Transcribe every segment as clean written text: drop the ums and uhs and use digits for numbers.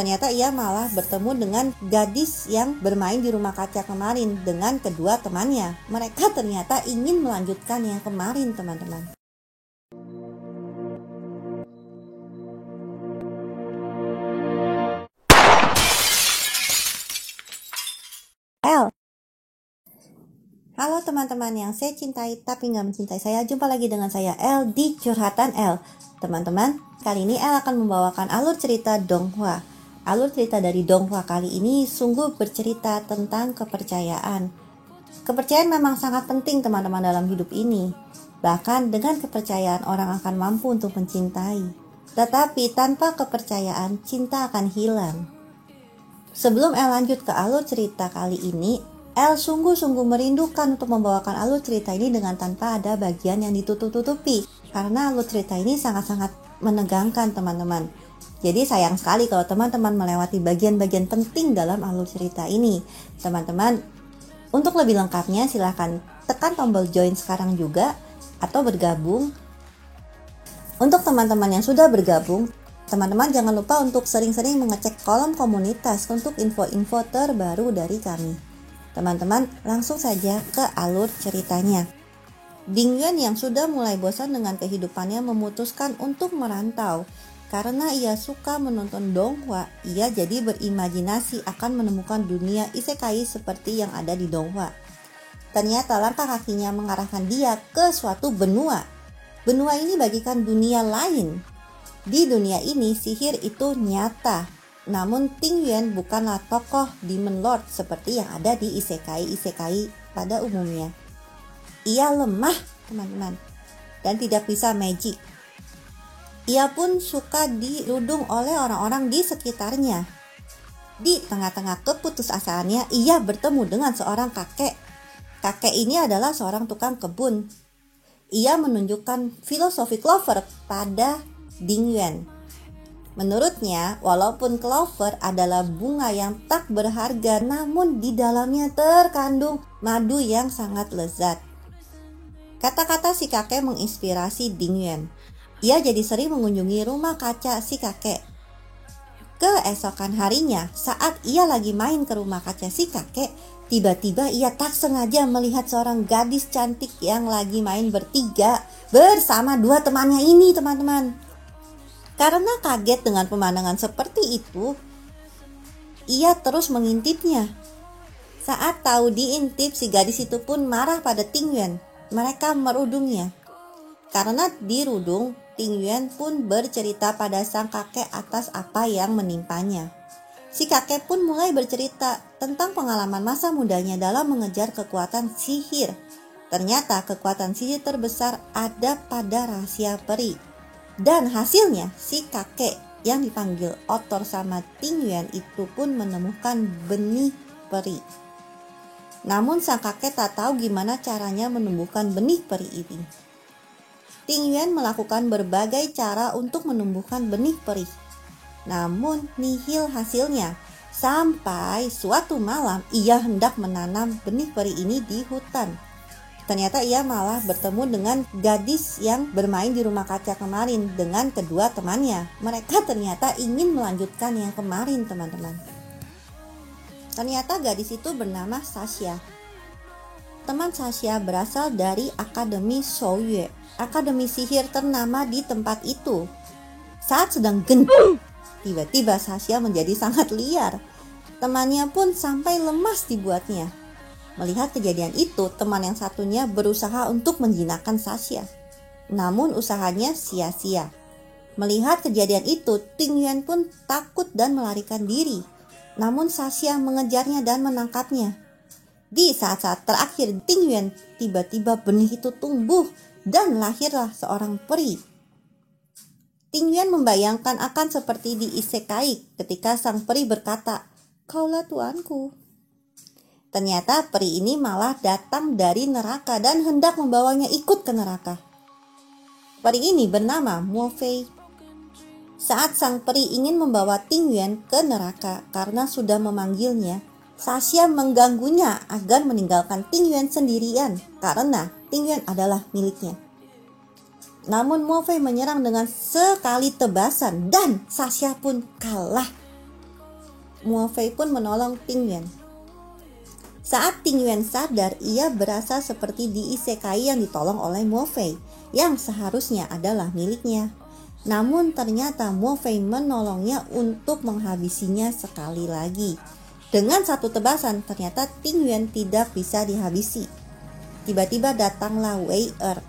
Ternyata ia malah bertemu dengan gadis yang bermain di rumah kaca kemarin dengan kedua temannya. Mereka ternyata ingin melanjutkan yang kemarin, teman-teman. Halo teman-teman yang saya cintai tapi nggak mencintai saya. Jumpa lagi dengan saya El di Curhatan El. Teman-teman, kali ini El akan membawakan alur cerita Donghua. Alur cerita dari Donghua kali ini sungguh bercerita tentang kepercayaan. Kepercayaan memang sangat penting teman-teman dalam hidup ini. Bahkan dengan kepercayaan orang akan mampu untuk mencintai. Tetapi tanpa kepercayaan cinta akan hilang. Sebelum El lanjut ke alur cerita kali ini, El sungguh-sungguh merindukan untuk membawakan alur cerita ini dengan tanpa ada bagian yang ditutup-tutupi. Karena alur cerita ini sangat-sangat menegangkan teman-teman. Jadi sayang sekali kalau teman-teman melewati bagian-bagian penting dalam alur cerita ini. Teman-teman, untuk lebih lengkapnya silahkan tekan tombol join sekarang juga atau bergabung. Untuk teman-teman yang sudah bergabung, teman-teman jangan lupa untuk sering-sering mengecek kolom komunitas untuk info-info terbaru dari kami. Teman-teman, langsung saja ke alur ceritanya. Dingyuan yang sudah mulai bosan dengan kehidupannya memutuskan untuk merantau. Karena ia suka menonton Donghua, ia jadi berimajinasi akan menemukan dunia isekai seperti yang ada di Donghua. Ternyata langkah kakinya mengarahkan dia ke suatu benua. Benua ini bagikan dunia lain. Di dunia ini sihir itu nyata. Namun Tingyuan bukanlah tokoh Demon Lord seperti yang ada di isekai pada umumnya. Ia lemah, teman-teman, dan tidak bisa magic. Ia pun suka dirudung oleh orang-orang di sekitarnya. Di tengah-tengah keputusasaannya, ia bertemu dengan seorang kakek. Kakek ini adalah seorang tukang kebun. Ia menunjukkan filosofi clover pada Dingyuan. Menurutnya, walaupun clover adalah bunga yang tak berharga, namun di dalamnya terkandung madu yang sangat lezat. Kata-kata si kakek menginspirasi Dingyuan. Ia jadi sering mengunjungi rumah kaca si kakek. Keesokan harinya, saat ia lagi main ke rumah kaca si kakek, tiba-tiba ia tak sengaja melihat seorang gadis cantik yang lagi main bertiga bersama dua temannya ini, teman-teman. Karena kaget dengan pemandangan seperti itu, ia terus mengintipnya. Saat tahu diintip, si gadis itu pun marah pada Tingyuan. Mereka merudungnya. Karena dirudung, Tingyuan pun bercerita pada sang kakek atas apa yang menimpanya. Si kakek pun mulai bercerita tentang pengalaman masa mudanya dalam mengejar kekuatan sihir. Ternyata kekuatan sihir terbesar ada pada rahasia peri. Dan hasilnya si kakek yang dipanggil Otor sama Tingyuan itu pun menemukan benih peri. Namun sang kakek tak tahu gimana caranya menumbuhkan benih peri ini. Tingyuan melakukan berbagai cara untuk menumbuhkan benih peri. Namun nihil hasilnya. Sampai suatu malam ia hendak menanam benih peri ini di hutan. Ternyata ia malah bertemu dengan gadis yang bermain di rumah kaca kemarin dengan kedua temannya. Mereka ternyata ingin melanjutkan yang kemarin, teman-teman. Ternyata gadis itu bernama Sasha. Teman Sasha berasal dari Akademi Souyue, akademi sihir ternama di tempat itu. Saat sedang gencar, tiba-tiba Sasha menjadi sangat liar. Temannya pun sampai lemas dibuatnya. Melihat kejadian itu, teman yang satunya berusaha untuk menjinakkan Sasha. Namun usahanya sia-sia. Melihat kejadian itu, Tingyuan pun takut dan melarikan diri. Namun Sasha mengejarnya dan menangkapnya. Di saat-saat terakhir Tingyuan, tiba-tiba benih itu tumbuh dan lahirlah seorang peri. Tingyuan membayangkan akan seperti di isekai ketika sang peri berkata, "Kaulah tuanku." Ternyata peri ini malah datang dari neraka dan hendak membawanya ikut ke neraka. Peri ini bernama Muofei. Saat sang peri ingin membawa Tingyuan ke neraka karena sudah memanggilnya, Sasha mengganggunya agar meninggalkan Tingyuan sendirian karena Tingyuan adalah miliknya. Namun Muofei menyerang dengan sekali tebasan dan Sasha pun kalah. Mo Fei pun menolong Ting Yuan. Saat Ting Yuan sadar, ia berasa seperti di isekai yang ditolong oleh Mo Fei, yang seharusnya adalah miliknya. Namun ternyata Mo Fei menolongnya untuk menghabisinya sekali lagi. Dengan satu tebasan, ternyata Ting Yuan tidak bisa dihabisi. Tiba-tiba datanglah Wei Er.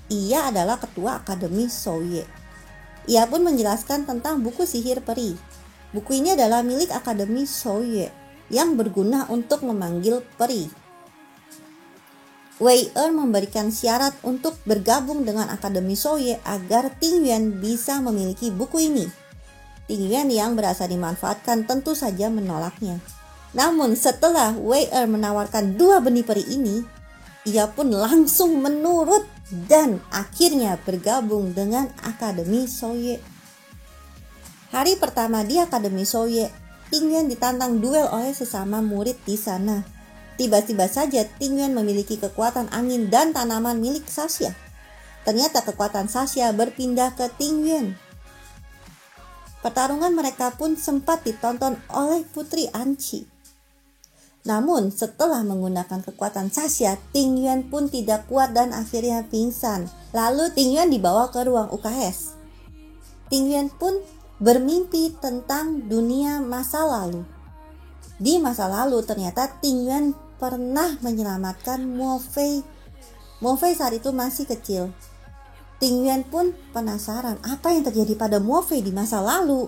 Ia adalah ketua Akademi Souye. Ia pun menjelaskan tentang buku sihir peri. Buku ini adalah milik Akademi Souye yang berguna untuk memanggil peri. Wei Er memberikan syarat untuk bergabung dengan Akademi Souye agar Ting Yuan bisa memiliki buku ini. Ting Yuan yang berasa dimanfaatkan tentu saja menolaknya. Namun setelah Wei Er menawarkan 2 benih peri ini, ia pun langsung menurut dan akhirnya bergabung dengan Akademi Souye. Hari pertama di Akademi Souye, Ting Yuan ditantang duel oleh sesama murid di sana. Tiba-tiba saja Ting Yuan memiliki kekuatan angin dan tanaman milik Xia. Ternyata kekuatan Xia berpindah ke Ting Yuan. Pertarungan mereka pun sempat ditonton oleh Putri Anqi. Namun setelah menggunakan kekuatan Xia, Ting Yuan pun tidak kuat dan akhirnya pingsan. Lalu Ting Yuan dibawa ke ruang UKS. Ting Yuan pun bermimpi tentang dunia masa lalu. Di masa lalu ternyata Ting Yuan pernah menyelamatkan Mo Fei. Mo Fei saat itu masih kecil. Ting Yuan pun penasaran apa yang terjadi pada Mo Fei di masa lalu.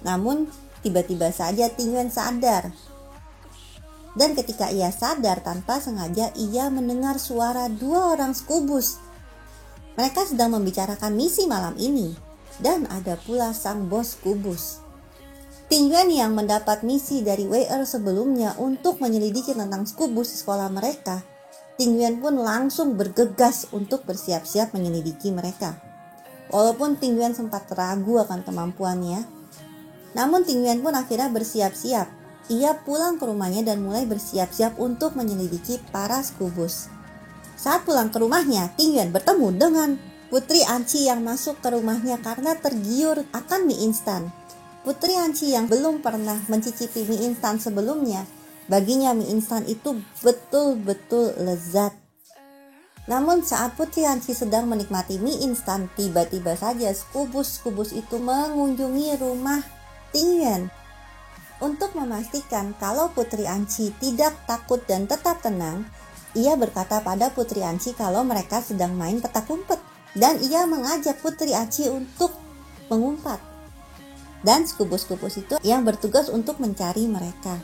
Namun tiba-tiba saja Ting Yuan sadar. Dan ketika ia sadar, tanpa sengaja ia mendengar suara 2 orang skubus. Mereka sedang membicarakan misi malam ini. Dan ada pula sang bos skubus. Ting Yuan yang mendapat misi dari Wei Er sebelumnya untuk menyelidiki tentang skubus di sekolah mereka, Ting Yuan pun langsung bergegas untuk bersiap-siap menyelidiki mereka. Walaupun Ting Yuan sempat ragu akan kemampuannya, namun Ting Yuan pun akhirnya bersiap-siap. Ia pulang ke rumahnya dan mulai bersiap-siap untuk menyelidiki para skubus. Saat pulang ke rumahnya, Ting Yuan bertemu dengan Putri Anqi yang masuk ke rumahnya karena tergiur akan mie instan. Putri Anqi yang belum pernah mencicipi mie instan sebelumnya, baginya mie instan itu betul-betul lezat. Namun saat Putri Anqi sedang menikmati mie instan, tiba-tiba saja skubus-skubus itu mengunjungi rumah Ting Yuan. Untuk memastikan kalau Putri Anqi tidak takut dan tetap tenang, ia berkata pada Putri Anqi kalau mereka sedang main petak umpet. Dan ia mengajak Putri Anqi untuk mengumpat. Dan skubus-skubus itu yang bertugas untuk mencari mereka.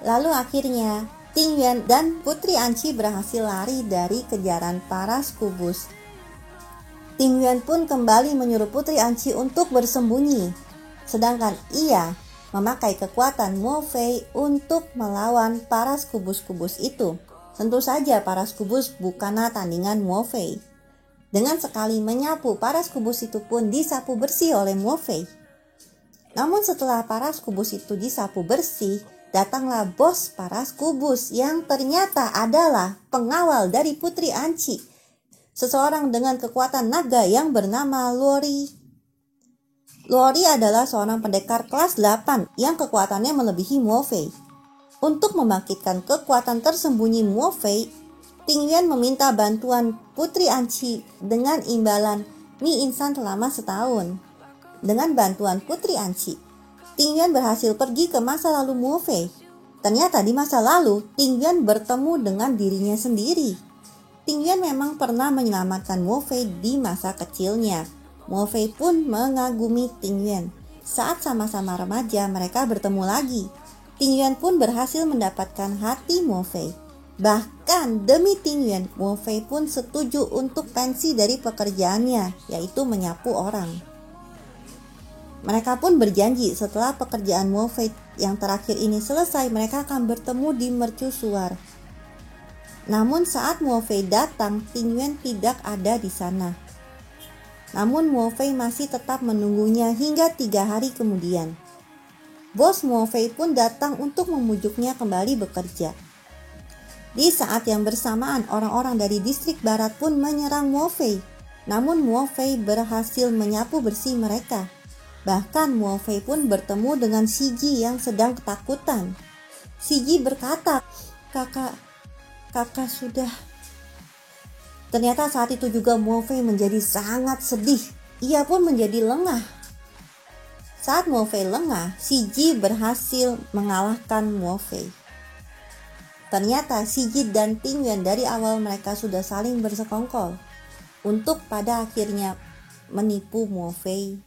Lalu akhirnya Ting Yuan dan Putri Anqi berhasil lari dari kejaran para skubus. Ting Yuan pun kembali menyuruh Putri Anqi untuk bersembunyi. Sedangkan ia memakai kekuatan Mo Fei untuk melawan para skubus-skubus itu. Tentu saja para skubus bukanlah tandingan Mo Fei. Dengan sekali menyapu, para skubus itu pun disapu bersih oleh Mo Fei. Namun setelah para skubus itu disapu bersih, datanglah bos para skubus yang ternyata adalah pengawal dari Putri Anqi. Seseorang dengan kekuatan naga yang bernama Luori. Luori adalah seorang pendekar kelas 8 yang kekuatannya melebihi Mo Fei. Untuk membangkitkan kekuatan tersembunyi Mo Fei, Ting Yuan meminta bantuan Putri Anqi dengan imbalan mie instan selama setahun. Dengan bantuan Putri Anqi, Ting Yuan berhasil pergi ke masa lalu Mo Fei. Ternyata di masa lalu, Ting Yuan bertemu dengan dirinya sendiri. Ting Yuan memang pernah menyelamatkan Mo Fei di masa kecilnya. Mo Fei pun mengagumi Ting Yuan. Saat sama-sama remaja, mereka bertemu lagi. Ting Yuan pun berhasil mendapatkan hati Mo Fei. Bahkan demi Ting Yuan, Mo Fei pun setuju untuk pensi dari pekerjaannya, yaitu menyapu orang. Mereka pun berjanji setelah pekerjaan Mo Fei yang terakhir ini selesai, mereka akan bertemu di mercusuar. Namun saat Mo Fei datang, Ting Yuan tidak ada di sana. Namun Mo Fei masih tetap menunggunya hingga 3 hari kemudian. Bos Mo Fei pun datang untuk memujuknya kembali bekerja. Di saat yang bersamaan, orang-orang dari distrik barat pun menyerang Mo Fei. Namun Mo Fei berhasil menyapu bersih mereka. Bahkan Mo Fei pun bertemu dengan Si Ji yang sedang ketakutan. Si Ji berkata, kakak sudah. Ternyata saat itu juga Mo Fei menjadi sangat sedih. Ia pun menjadi lengah. Saat Mo Fei lengah, Si Ji berhasil mengalahkan Mo Fei. Ternyata Si Ji dan Ting Yuan dari awal mereka sudah saling bersekongkol untuk pada akhirnya menipu Mo Fei.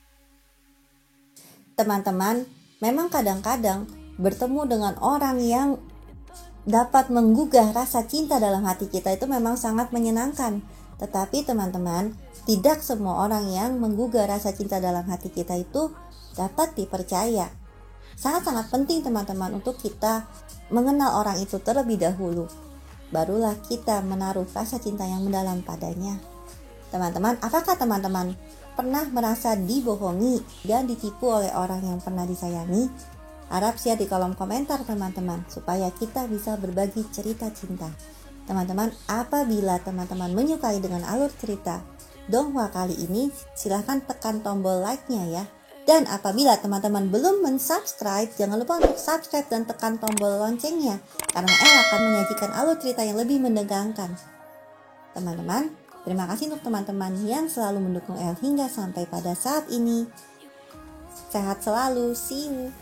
Teman-teman, memang kadang-kadang bertemu dengan orang yang dapat menggugah rasa cinta dalam hati kita itu memang sangat menyenangkan. Tetapi teman-teman, tidak semua orang yang menggugah rasa cinta dalam hati kita itu dapat dipercaya. Sangat-sangat penting teman-teman untuk kita mengenal orang itu terlebih dahulu. Barulah kita menaruh rasa cinta yang mendalam padanya. Teman-teman, apakah teman-teman pernah merasa dibohongi dan ditipu oleh orang yang pernah disayangi? Harap share di kolom komentar teman-teman, supaya kita bisa berbagi cerita cinta. Teman-teman, apabila teman-teman menyukai dengan alur cerita Donghua kali ini, silahkan tekan tombol like-nya ya. Dan apabila teman-teman belum mensubscribe, jangan lupa untuk subscribe dan tekan tombol loncengnya, karena El akan menyajikan alur cerita yang lebih menegangkan. Teman-teman, terima kasih untuk teman-teman yang selalu mendukung El hingga sampai pada saat ini. Sehat selalu, see you!